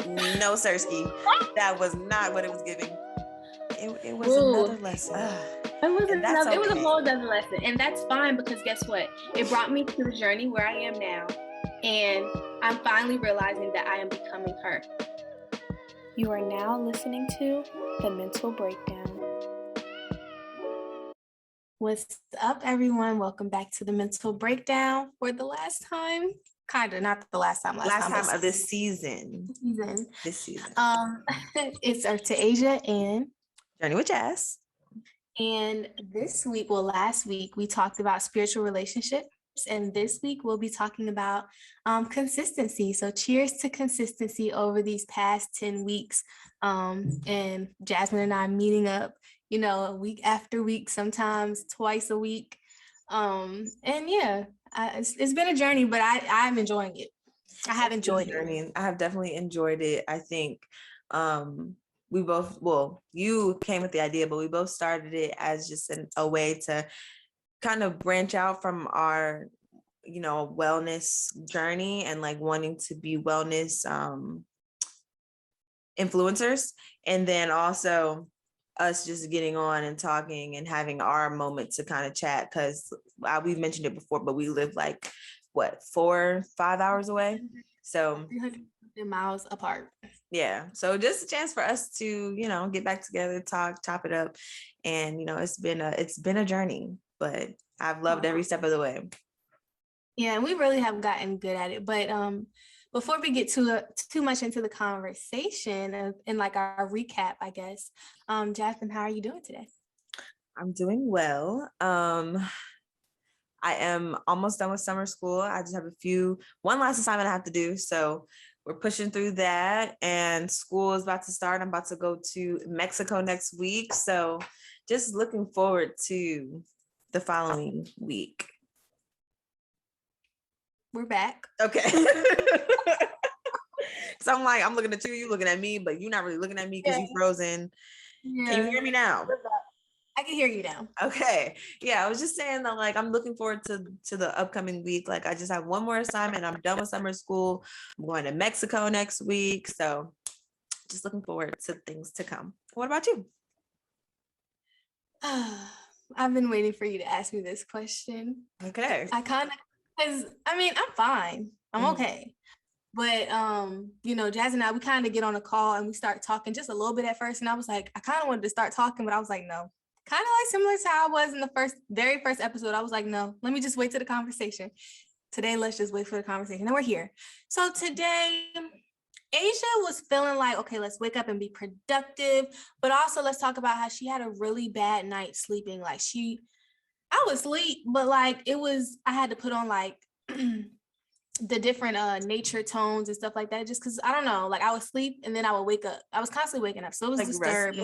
No, Sirski. That was not what it was giving. It was another lesson. It was a whole other lesson. And that's fine, because guess what? It brought me to the journey where I am now. And I'm finally realizing that I am becoming her. You are now listening to The Mental Breakdown. What's up, everyone? Welcome back to The Mental Breakdown for the last time. Kind of, not the last time. Last time of this season. This season. It's to Asia and Journey with Jazz. And last week, we talked about spiritual relationships. And this week, we'll be talking about consistency. So cheers to consistency over these past 10 weeks. And Jasmine and I meeting up, week after week, sometimes twice a week. It's been a journey, but I'm enjoying it. I have enjoyed it. I have definitely enjoyed it. I think we both, you came with the idea, but we both started it as just a way to kind of branch out from our, wellness journey and like wanting to be wellness influencers. And then also us just getting on and talking and having our moment to kind of chat, because we've mentioned it before, but we live like 4-5 hours away, so 300 miles apart. Yeah, so just a chance for us to get back together, talk, chop it up, and it's been a journey, but I've loved every step of the way. Yeah, and we really have gotten good at it. But before we get too much into the conversation and like our recap, I guess, Jasmine, how are you doing today? I'm doing well. I am almost done with summer school. I just have one last assignment I have to do. So we're pushing through that, and school is about to start. I'm about to go to Mexico next week. So just looking forward to the following week. We're back. Okay. So I'm looking at you looking at me, but you're not really looking at me because you're frozen. Yeah. Can you hear me now? I can hear you now. Okay. Yeah, I was just saying that I'm looking forward to the upcoming week. I just have one more assignment. I'm done with summer school. I'm going to Mexico next week. So just looking forward to things to come. What about you? I've been waiting for you to ask me this question. Okay. I'm fine. I'm okay. But, Jazz and I, we kind of get on a call and we start talking just a little bit at first. And I was like, I kind of wanted to start talking, but I was like, no. Kind of like similar to how I was in the very first episode. I was like, no, let me just wait to the conversation. Today, let's just wait for the conversation. And we're here. So today, Asia was feeling like, okay, let's wake up and be productive. But also let's talk about how she had a really bad night sleeping. I was asleep, but I had to put on the different nature tones and stuff like that, just because I don't know, I would sleep and then I would wake up. I was constantly waking up, so it was disturbed.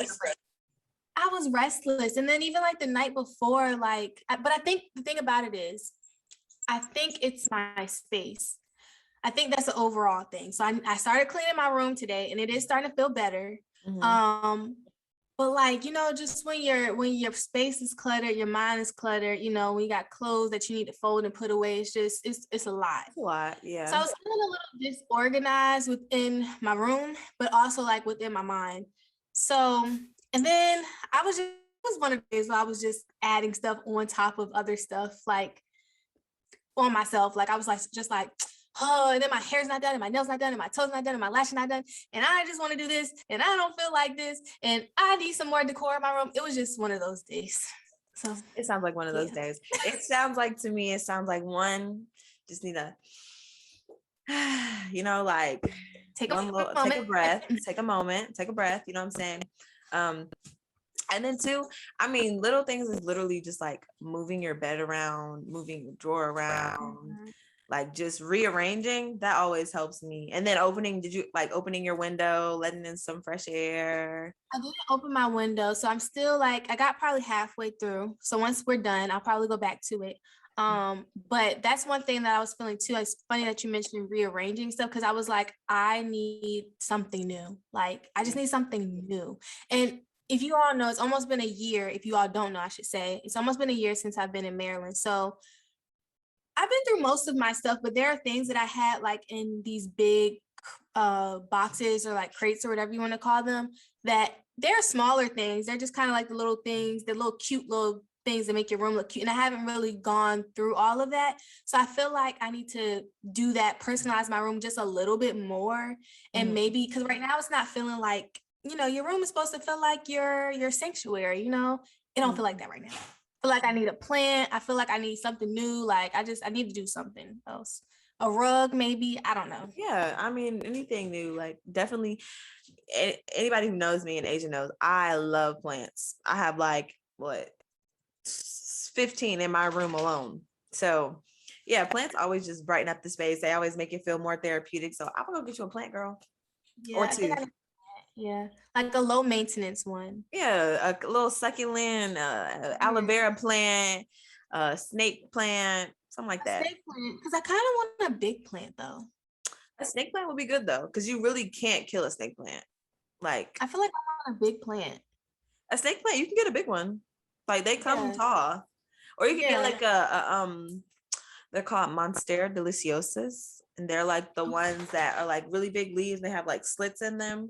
I was restless, and then even the night before, but I think the thing about it is, I think it's my space. I think that's an overall thing. So I started cleaning my room today, and it is starting to feel better. Mm-hmm. But just when your space is cluttered, your mind is cluttered, when you got clothes that you need to fold and put away, it's a lot. It's a lot, yeah. So I was feeling a little disorganized within my room, but also within my mind. So, and then it was one of the days where I was just adding stuff on top of other stuff, on myself. I was and then my hair's not done, and my nails not done, and my toes not done, and my lashes not done, and I just want to do this, and I don't feel like this, and I need some more decor in my room. It was just one of those days. So it sounds like one of those days. It sounds like, to me, one just need to, take a breath, take a moment, take a breath. You know what I'm saying? And then two, little things is literally just moving your bed around, moving your drawer around. Just rearranging, that always helps me. And then opening your window, letting in some fresh air? I didn't open my window, so I'm still I got probably halfway through. So once we're done, I'll probably go back to it. But that's one thing that I was feeling too. It's funny that you mentioned rearranging stuff, because I was I need something new. I just need something new. And if you all know, it's almost been a year. If you all don't know, I should say, it's almost been a year since I've been in Maryland. So I've been through most of my stuff, but there are things that I had in these big boxes or like crates or whatever you want to call them, that they're smaller things. They're just kind of like the little things, the little cute little things that make your room look cute. And I haven't really gone through all of that. So I feel like I need to do that, personalize my room just a little bit more. And maybe, because right now it's not feeling like, you know, your room is supposed to feel like your sanctuary, you know? It don't feel like that right now. I feel like I need a plant. I feel like I need something new. Like I need to do something else. A rug, maybe. I don't know. Yeah, I mean, anything new, like definitely anybody who knows me in Asia knows I love plants. I have like 15 in my room alone. So yeah, plants always just brighten up the space. They always make it feel more therapeutic. So I'm gonna go get you a plant, girl. Yeah, or two. Yeah, like a low maintenance one. Yeah, a little succulent, aloe vera plant, snake plant, something like that. Snake plant, because I kind of want a big plant though. A snake plant would be good though, because you really can't kill a snake plant. Like I feel like I want a big plant. A snake plant, you can get a big one. Like they come tall, or you can get like they're called Monstera deliciosas, and they're like the ones that are like really big leaves. And they have like slits in them.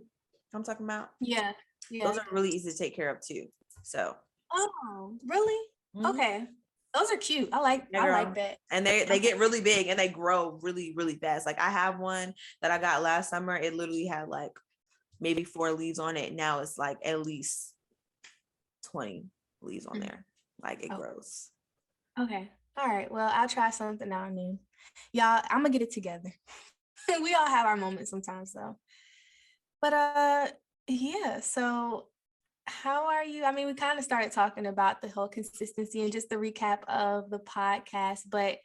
I'm talking about. Yeah. Those are really easy to take care of too. So. Oh, really? Okay. Those are cute. I like that. And they get really big and they grow really, really fast. Like I have one that I got last summer. It literally had like maybe 4 leaves on it. Now it's like at least 20 leaves on there. Like it grows. Okay. All right. Well, I'll try something now and then. Y'all, I'm gonna get it together. We all have our moments sometimes though. But yeah, so how are you? I mean, we kind of started talking about the whole consistency and just the recap of the podcast, but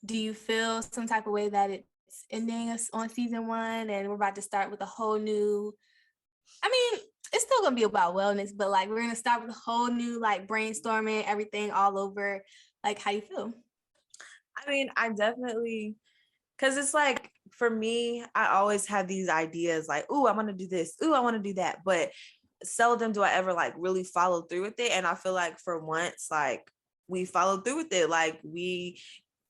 do you feel some type of way that it's ending us on season 1 and we're about to start with a whole new, I mean, it's still gonna be about wellness, but like we're gonna start with a whole new like brainstorming, everything all over. Like, how you feel? I mean, I definitely, because it's like, for me, I always have these ideas like, ooh, I want to do this. Ooh, I want to do that. But seldom do I ever like really follow through with it. And I feel like for once, like we followed through with it. Like we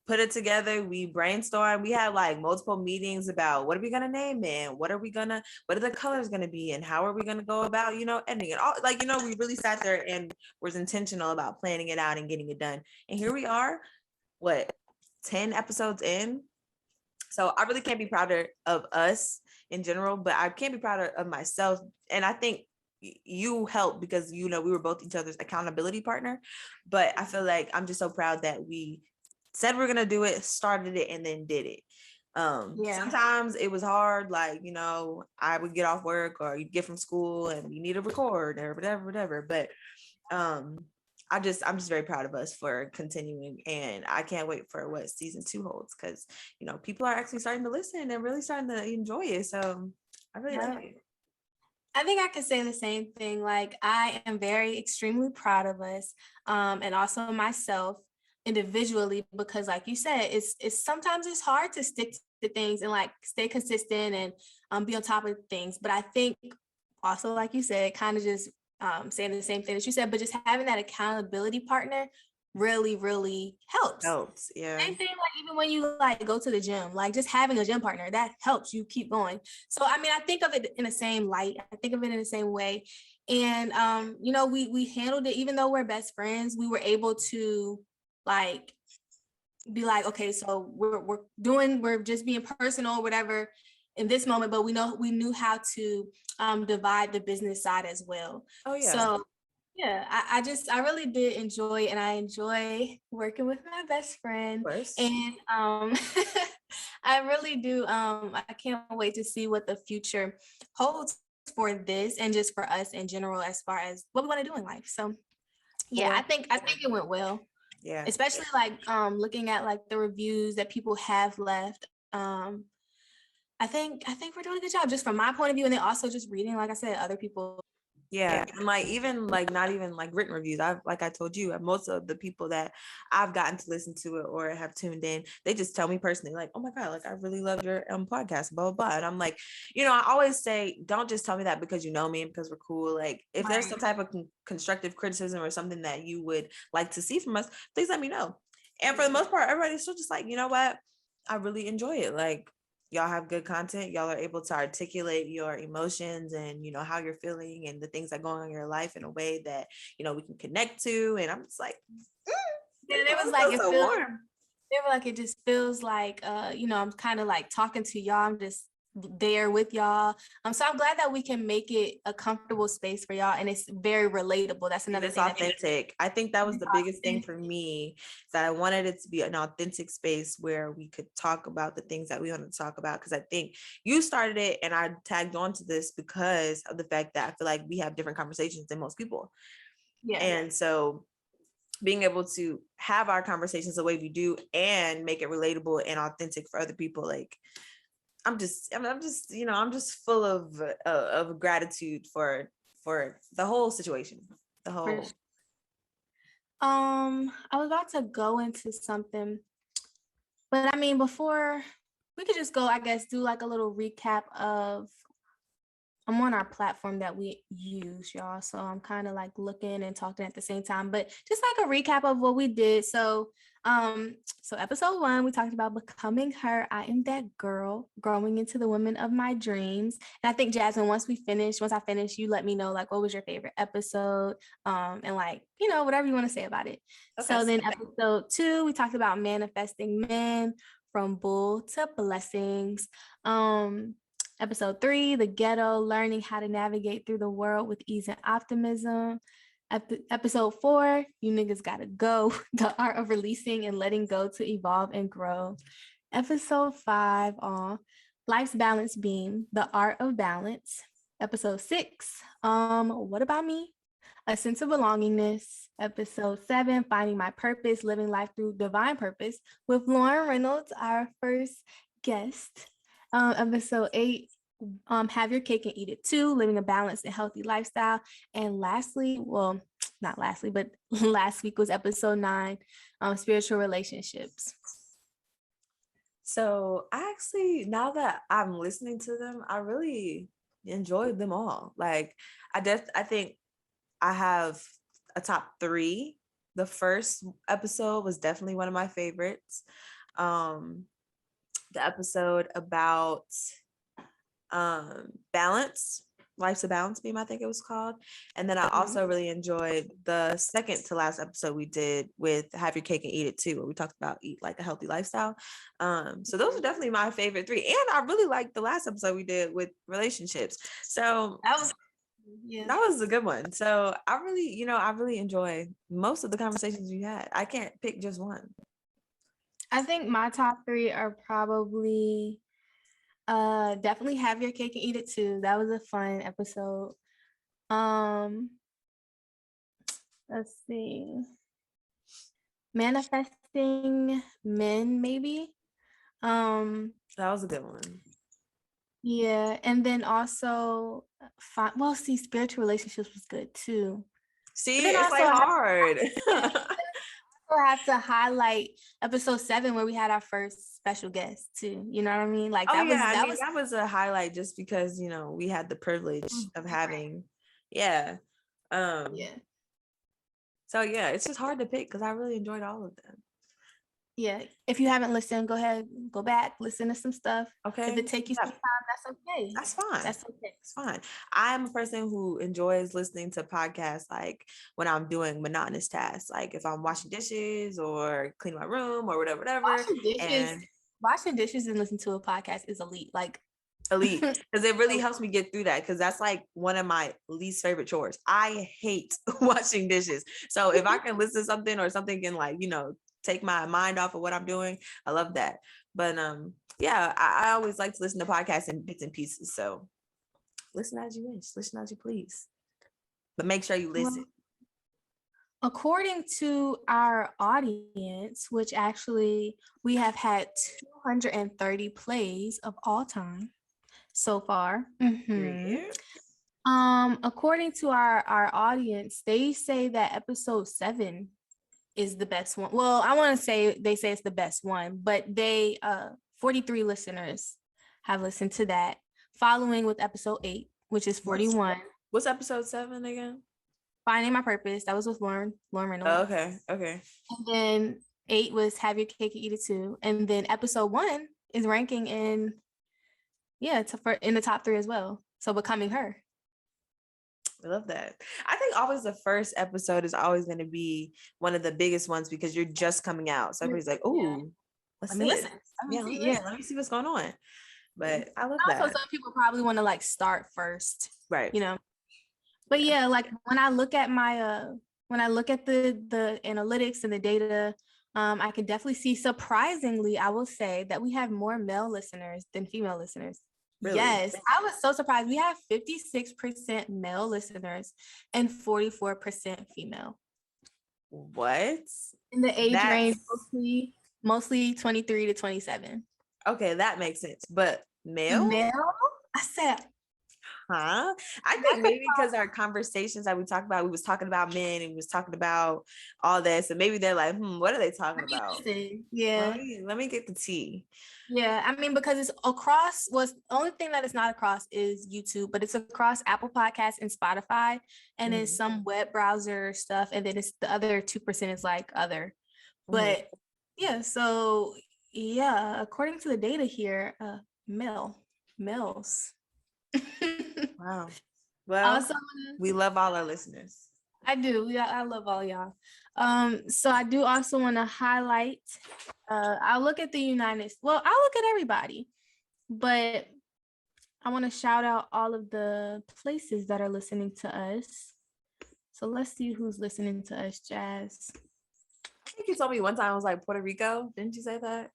put it together, we brainstorm, we had like multiple meetings about what are we gonna name it, what are the colors gonna be, and how are we gonna go about, ending it all. Like, we really sat there and was intentional about planning it out and getting it done. And here we are, 10 episodes in. So I really can't be prouder of us in general, but I can't be prouder of myself. And I think you helped because, we were both each other's accountability partner. But I feel like I'm just so proud that we said we're going to do it, started it, and then did it. Sometimes it was hard. Like, I would get off work or you'd get from school and you need to record or whatever. But I'm just very proud of us for continuing, and I can't wait for what season 2 holds, because people are actually starting to listen and really starting to enjoy it. So I really like it. I think I could say the same thing. Like, I am very extremely proud of us, and also myself individually, because like you said, it's sometimes it's hard to stick to things and like stay consistent and be on top of things. But I think also, like you said, kind of just saying the same thing that you said, but just having that accountability partner really, really helps. Yeah. Same thing, like even when you like go to the gym, like just having a gym partner, that helps you keep going. So I mean, I think of it in the same light. I think of it in the same way. And we handled it, even though we're best friends, we were able to like be like, okay, so we're just being personal, whatever, in this moment, but we knew how to divide the business side as well. Oh yeah. So yeah, I really did enjoy, and I enjoy working with my best friend. And I really do. I can't wait to see what the future holds for this and just for us in general, as far as what we want to do in life. So yeah, I think it went well. Yeah. Especially like looking at like the reviews that people have left. I think we're doing a good job just from my point of view, and then also just reading, like I said, other people. Yeah. And like even like not even like written reviews. Like I told you, most of the people that I've gotten to listen to it or have tuned in, they just tell me personally, like, oh my God, like I really love your podcast, blah, blah, blah. And I'm like, I always say, don't just tell me that because you know me and because we're cool. Like if there's some type of constructive criticism or something that you would like to see from us, please let me know. And for the most part, everybody's still just like, you know what? I really enjoy it. Like, y'all have good content. Y'all are able to articulate your emotions and, how you're feeling and the things that go on in your life in a way that, we can connect to. And I'm just like, it was like, so warm. They were like, it just feels like, I'm kind of like talking to y'all. I'm just there with y'all. So I'm glad that we can make it a comfortable space for y'all, and it's very relatable. That's another thing. Authentic. I think that was the biggest thing for me, is that I wanted it to be an authentic space where we could talk about the things that we want to talk about. Because I think you started it, and I tagged on to this because of the fact that I feel like we have different conversations than most people. Yeah. And so being able to have our conversations the way we do and make it relatable and authentic for other people, like I'm just full of gratitude for the whole situation. I was about to go into something, but I mean, before we could just go, I guess, do like a little recap of, I'm on our platform that we use, y'all. So I'm kind of like looking and talking at the same time, but just like a recap of what we did. So episode 1, we talked about becoming her. I am that girl, growing into the woman of my dreams. And I think, Jasmine, once I finish, you let me know, like, what was your favorite episode? And like, whatever you want to say about it. Okay. So then episode 2, we talked about manifesting men, from bull to blessings. Episode 3, the ghetto, learning how to navigate through the world with ease and optimism. Episode 4, you niggas gotta go, the art of releasing and letting go to evolve and grow. Episode 5, life's balance beam, the art of balance. Episode 6, what about me? A sense of belongingness. Episode 7, finding my purpose, living life through divine purpose, with Lauren Reynolds, our first guest. Episode 8, have your cake and eat it too, living a balanced and healthy lifestyle. And lastly, well, not lastly, but last week was episode 9, spiritual relationships. So I actually, now that I'm listening to them, I really enjoyed them all. Like, I think I have a top 3. The first episode was definitely one of my favorites. The episode about balance, life's a balance beam, I think it was called. And then I also really enjoyed the second to last episode we did with have your cake and eat it too, where we talked about eat like a healthy lifestyle. So those are definitely my favorite 3. And I really liked the last episode we did with relationships. So that was a good one. So I really enjoy most of the conversations we had. I can't pick just one. I think my top 3 are probably definitely have your cake and eat it too. That was a fun episode. Let's see. Manifesting men, maybe. That was a good one. Yeah, and then also spiritual relationships was good too. See, it's like hard. I have to highlight episode 7 where we had our first special guest too. You know what I mean? Like that was a highlight just because we had the privilege of having, yeah. So yeah, it's just hard to pick because I really enjoyed all of them. Yeah, if you haven't listened, go ahead, go back, listen to some stuff. Okay. If it takes you some time, that's okay. That's fine. That's okay. It's fine. I'm a person who enjoys listening to podcasts like when I'm doing monotonous tasks, like if I'm washing dishes or cleaning my room or whatever. Washing dishes and listening to a podcast is elite. Like elite, because it really helps me get through that, because that's like one of my least favorite chores. I hate washing dishes. So if I can listen to something or something can like, take my mind off of what I'm doing, I love that. But yeah, I always like to listen to podcasts in bits and pieces. So listen as you wish, listen as you please, but make sure you listen. Well, according to our audience, which actually we have had 230 plays of all time so far. According to our audience, they say that episode 7 is the best one. Well, I want to say they say it's the best one, but they 43 listeners have listened to that, following with episode 8, which is 41. What's episode 7 again? Finding My Purpose. That was with Lauren Reynolds. Oh, okay. And then 8 was Have Your Cake and Eat It Too. And then episode 1 is ranking in in the top 3 as well. So becoming her. I love that. I think always the first episode is always going to be one of the biggest ones because you're just coming out. So everybody's like, "Oh, let me listen. Let me see what's going on." But I love also, that. some people probably want to like start first, right? But yeah, like when I look at the analytics and the data, I can definitely see, surprisingly, I will say that we have more male listeners than female listeners. Really? Yes, I was so surprised. We have 56% male listeners and 44% female. What? In the age range, mostly 23 to 27. Okay, that makes sense. But male? I said, huh? I think maybe because our conversations that we talked about, we was talking about men and we was talking about all this, and maybe they're like, what are they talking about? Yeah. Let me get the tea. Yeah, I mean, because it's across, the only thing that it's not across is YouTube, but it's across Apple Podcasts and Spotify, and it's some web browser stuff, and then it's the other 2% is like other. But yeah, so yeah, according to the data here, males. Wow. Well, also, we love all our listeners. I do. Yeah, I love all y'all. So I do also want to highlight, I'll look at I'll look at everybody, but I want to shout out all of the places that are listening to us. So let's see who's listening to us, Jazz. I think you told me one time I was like Puerto Rico. Didn't you say that?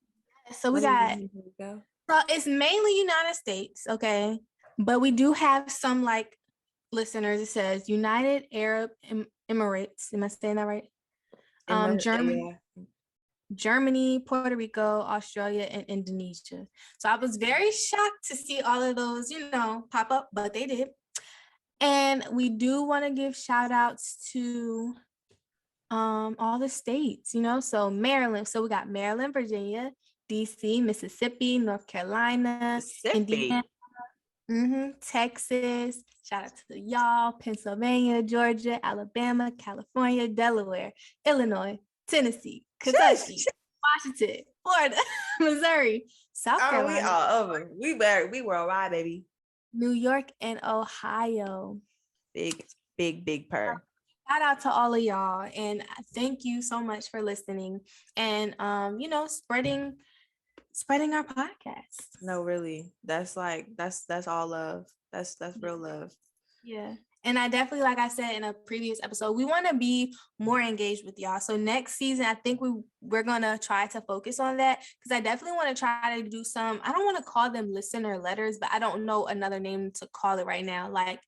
So we got, so it's mainly United States, okay? But we do have some like listeners. It says United Arab Emirates. Am I saying that right? Germany, Puerto Rico, Australia, and Indonesia. So I was very shocked to see all of those, pop up, but they did. And we do want to give shout outs to all the states, so Maryland. So we got Maryland, Virginia, DC, Mississippi, North Carolina, Indiana, Texas. Shout out to y'all, Pennsylvania, Georgia, Alabama, California, Delaware, Illinois, Tennessee, Kentucky, Washington, Florida, Missouri, South Carolina. We all over. We worldwide, baby. New York and Ohio. Big purr. Shout out to all of y'all, and thank you so much for listening and spreading our podcast. No, really. That's all love. That's real love. Yeah. And I definitely, like I said in a previous episode, we want to be more engaged with y'all. So next season, I think we're going to try to focus on that, because I definitely want to try to do some, I don't want to call them listener letters, but I don't know another name to call it right now. Like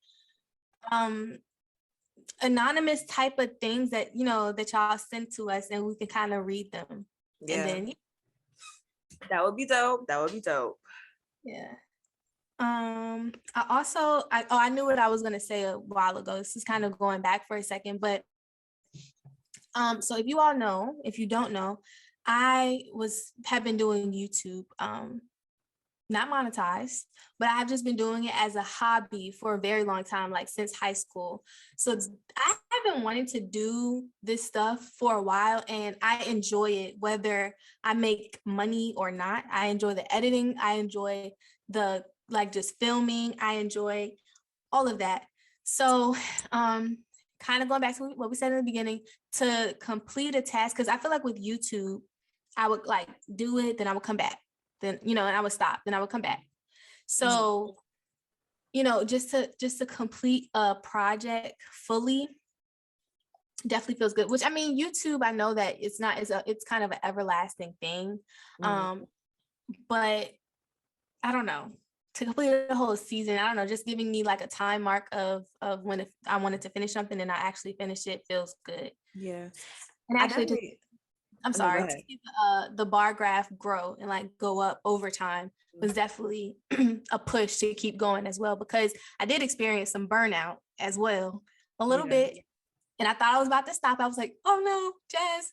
anonymous type of things that, that y'all send to us, and we can kind of read them. Yeah. And then that would be dope. Yeah. I knew what I was going to say a while ago. This is kind of going back for a second, but so if you don't know, I have been doing YouTube, not monetized, but I've just been doing it as a hobby for a very long time, like since high school. So I have been wanting to do this stuff for a while, and I enjoy it, whether I make money or not. I enjoy the editing. I enjoy the just filming. I enjoy all of that. So kind of going back to what we said in the beginning, to complete a task, because I feel like with YouTube, I would do it, then I would come back, then and I would stop, then I would come back. So just to complete a project fully definitely feels good, which I mean, YouTube, I know that it's kind of an everlasting thing. But I don't know, to complete the whole season, I don't know, just giving me a time mark of when I wanted to finish something and I actually finish it feels good. Yeah. And actually to see the bar graph grow and go up over time was definitely a push to keep going as well, because I did experience some burnout as well, a little bit. And I thought I was about to stop. I was like, oh no, Jazz,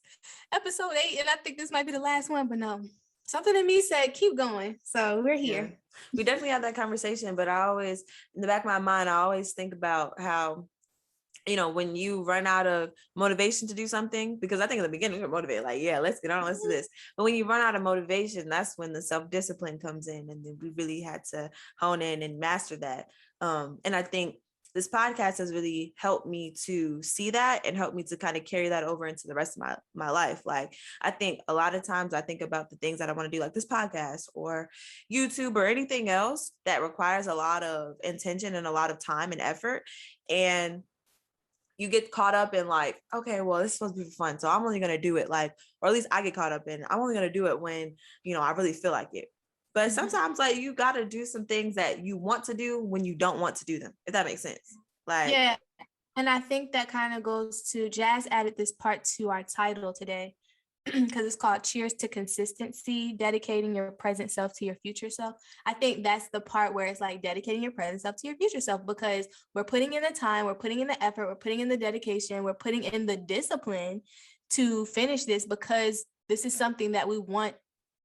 episode 8. And I think this might be the last one, but no, something in me said, keep going. So we're here. Yeah. We definitely had that conversation, but I always, in the back of my mind, I always think about how when you run out of motivation to do something, because I think in the beginning you're motivated, like, yeah, let's get on, let's do this. But when you run out of motivation, that's when the self-discipline comes in. And then we really had to hone in and master that. And I think this podcast has really helped me to see that and help me to kind of carry that over into the rest of my life. Like, I think a lot of times I think about the things that I want to do, like this podcast or YouTube or anything else that requires a lot of intention and a lot of time and effort. And you get caught up in like, okay, well, this is supposed to be fun, so I'm only going to do it like, or at least I get caught up in, I'm only going to do it when, I really feel like it. But sometimes like you got to do some things that you want to do when you don't want to do them, if that makes sense. Like, yeah. And I think that kind of goes to, Jazz added this part to our title today, because it's called Cheers to Consistency, dedicating your present self to your future self. I think that's the part where it's like dedicating your present self to your future self, because we're putting in the time, we're putting in the effort, we're putting in the dedication, we're putting in the discipline to finish this, because this is something that we want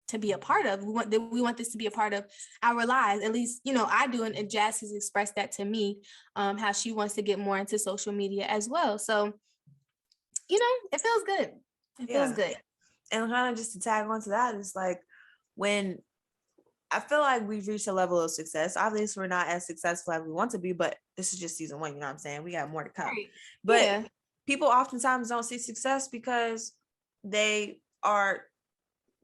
to be a part of. We want this to be a part of our lives. At least, I do, and Jazz has expressed that to me, how she wants to get more into social media as well. So, it feels good. It feels good. And kind of just to tag on to that, is like, when I feel like we've reached a level of success, obviously we're not as successful as we want to be, but this is just season 1, you know what I'm saying? We got more to come. Right. But people oftentimes don't see success because they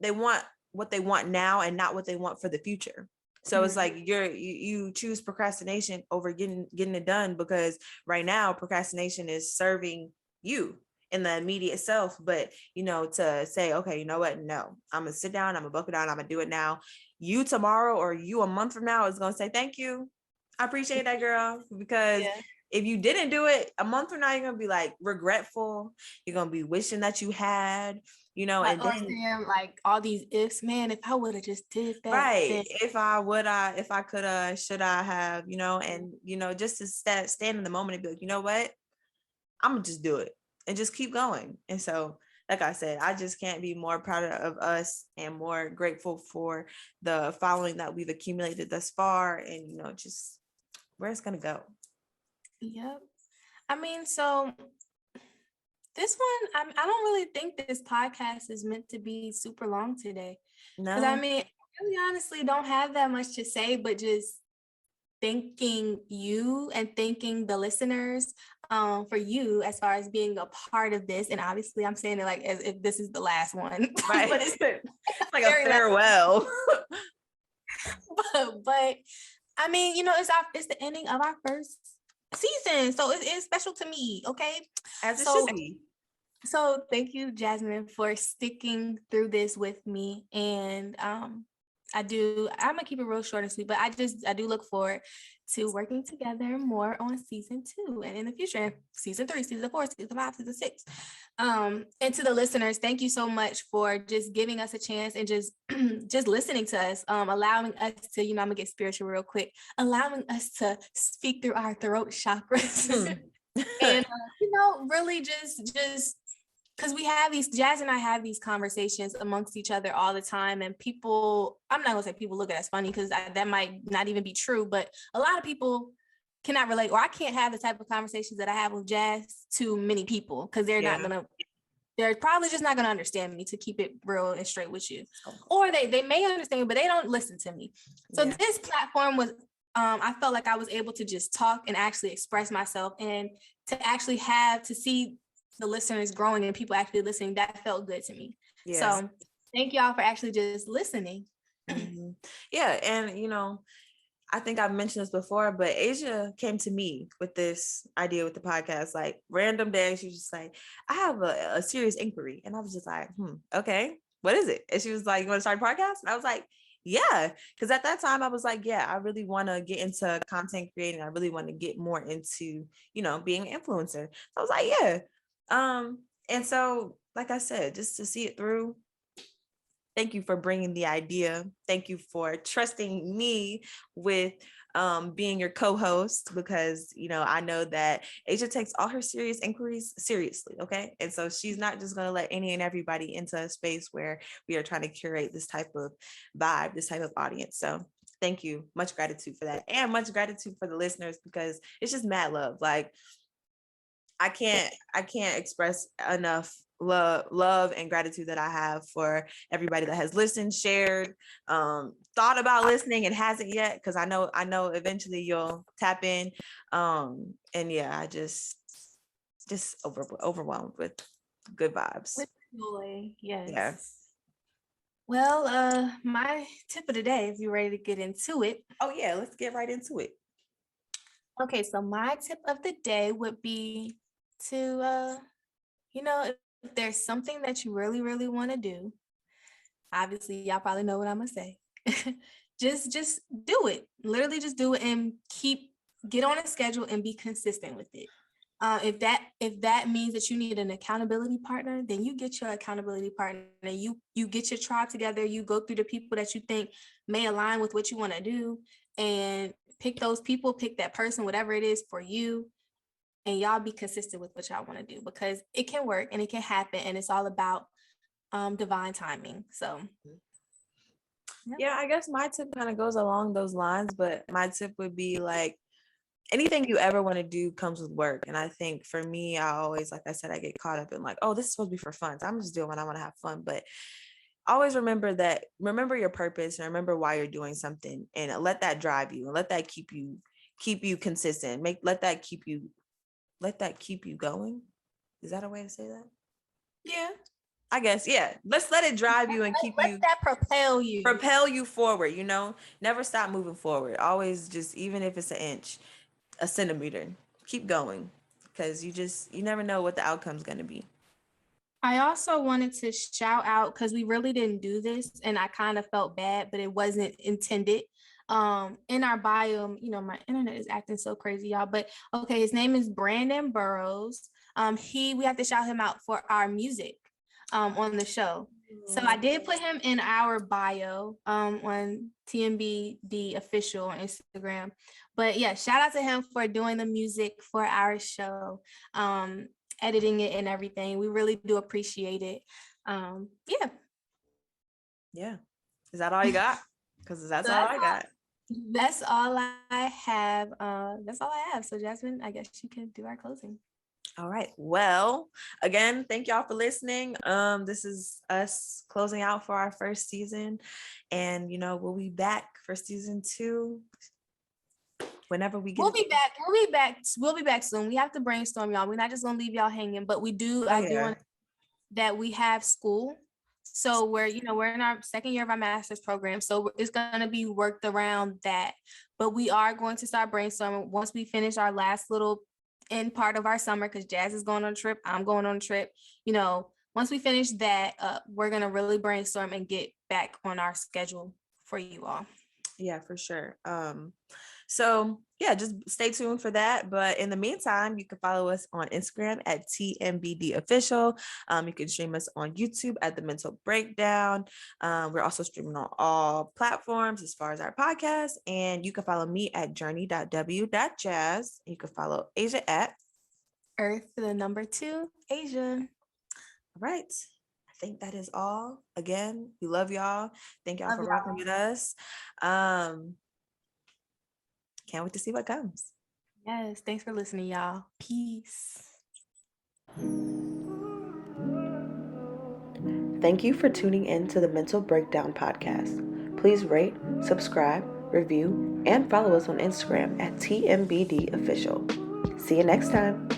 want what they want now and not what they want for the future. So it's like you choose procrastination over getting it done, because right now procrastination is serving you in the immediate self. But to say, okay, you know what, no, I'm gonna sit down, I'm gonna buckle down, I'm gonna do it now. You tomorrow or you a month from now is gonna say, thank you, I appreciate that, girl. Because if you didn't do it a month from now, you're gonna be like regretful, you're gonna be wishing that you had, like, and then like all these ifs, man, if I would have just did that, right, then. if I could have, should I have, and just to stand in the moment and be like, you know what, I'm gonna just do it and just keep going. And so, like I said, I just can't be more proud of us and more grateful for the following that we've accumulated thus far, and just where it's gonna go. Yep. I mean, so this one, I don't really think this podcast is meant to be super long today. Because I mean, I really honestly don't have that much to say, but just thanking you and thanking the listeners for you as far as being a part of this. And obviously I'm saying it like as if this is the last one. Right. But it's like a farewell. but I mean, it's the ending of our first season, so it is special to me. Okay, as it should be. So thank you, Jasmine, for sticking through this with me. And I'm gonna keep it real short and sweet, but I do look forward to working together more on season 2 and in the future, season 3, season 4, season 5, season 6. And to the listeners, thank you so much for just giving us a chance and just listening to us, allowing us to, I'm gonna get spiritual real quick, allowing us to speak through our throat chakras. And really just because we have Jazz and I have these conversations amongst each other all the time, and people, I'm not gonna say people look at us funny, because that might not even be true, but a lot of people cannot relate, or I can't have the type of conversations that I have with Jazz to many people, because they're probably just not gonna understand me, to keep it real and straight with you. Or they may understand, but they don't listen to me. So this platform was, I felt like I was able to just talk and actually express myself, and to actually to see the listeners growing and people actually listening, that felt good to me. Yes. So thank y'all for actually just listening. Mm-hmm. Yeah. And, I think I've mentioned this before, but Asia came to me with this idea with the podcast, like random day. She was just like, I have a serious inquiry. And I was just like, okay, what is it? And she was like, you want to start a podcast? And I was like, yeah. Because at that time I was like, yeah, I really want to get into content creating. I really want to get more into, being an influencer. So I was like, yeah. And so, like I said, just to see it through, thank you for bringing the idea. Thank you for trusting me with being your co-host, because, I know that Asia takes all her serious inquiries seriously. Okay. And so she's not just going to let any and everybody into a space where we are trying to curate this type of vibe, this type of audience. So thank you. Much gratitude for that. And much gratitude for the listeners, because it's just mad love. Like, I can't express enough love and gratitude that I have for everybody that has listened, shared, thought about listening and hasn't yet, because I know eventually you'll tap in. And yeah, I just overwhelmed with good vibes. With joy, yes. Yeah. Well, my tip of the day, if you're ready to get into it. Oh yeah, let's get right into it. Okay, so my tip of the day would be to, if there's something that you really, really want to do, obviously y'all probably know what I'm gonna say. just do it. Literally just do it and get on a schedule and be consistent with it. If that means that you need an accountability partner, then you get your accountability partner. You get your tribe together. You go through the people that you think may align with what you want to do, and pick those people, pick that person, whatever it is for you, and y'all be consistent with what y'all want to do, because it can work and it can happen, and it's all about divine timing. So yeah, I guess my tip kind of goes along those lines, but my tip would be like, anything you ever want to do comes with work. And I think for me, I always, like I said, I get caught up in like, oh, this is supposed to be for fun, so I'm just doing when I want to have fun. But always remember your purpose, and remember why you're doing something, and let that drive you, and let that keep you consistent. Let that keep you going. Is that a way to say that? Yeah, I guess, yeah. Let's let it drive you and let that propel you forward, never stop moving forward. Always, just even if it's an inch, a centimeter, keep going, because you never know what the outcome's going to be. I also wanted to shout out, because we really didn't do this and I kind of felt bad, but it wasn't intended. In our bio, my internet is acting so crazy, y'all. But okay, his name is Brandon Burrows. We have to shout him out for our music on the show. So I did put him in our bio on TMBD official on Instagram. But yeah, shout out to him for doing the music for our show, editing it and everything. We really do appreciate it. Yeah. Is that all you got? Because that's all I got. That's all I have. So Jasmine, I guess you can do our closing. All right. Well, again, thank y'all for listening. This is us closing out for our first season, and we'll be back for season 2 whenever we get. We'll be back soon. We have to brainstorm, y'all. We're not just gonna leave y'all hanging, but we do. I do want that we have school. So we're in our second year of our master's program. So it's going to be worked around that. But we are going to start brainstorming once we finish our last little end part of our summer, because Jazz is going on a trip. I'm going on a trip. Once we finish that, we're going to really brainstorm and get back on our schedule for you all. Yeah, for sure. So yeah, just stay tuned for that. But in the meantime, you can follow us on Instagram at TMBD official. You can stream us on YouTube at The Mental Breakdown. We're also streaming on all platforms as far as our podcast. And you can follow me at journey.w.jazz. You can follow Asia at Earth, the number 2, Asia. All right. I think that is all. Again, we love y'all. Thank y'all for rocking with us. Can't wait to see what comes. Yes, thanks for listening, y'all. Peace. Thank you for tuning in to the Mental Breakdown podcast. Please rate, subscribe, review, and follow us on Instagram at TMBD official. See you next time.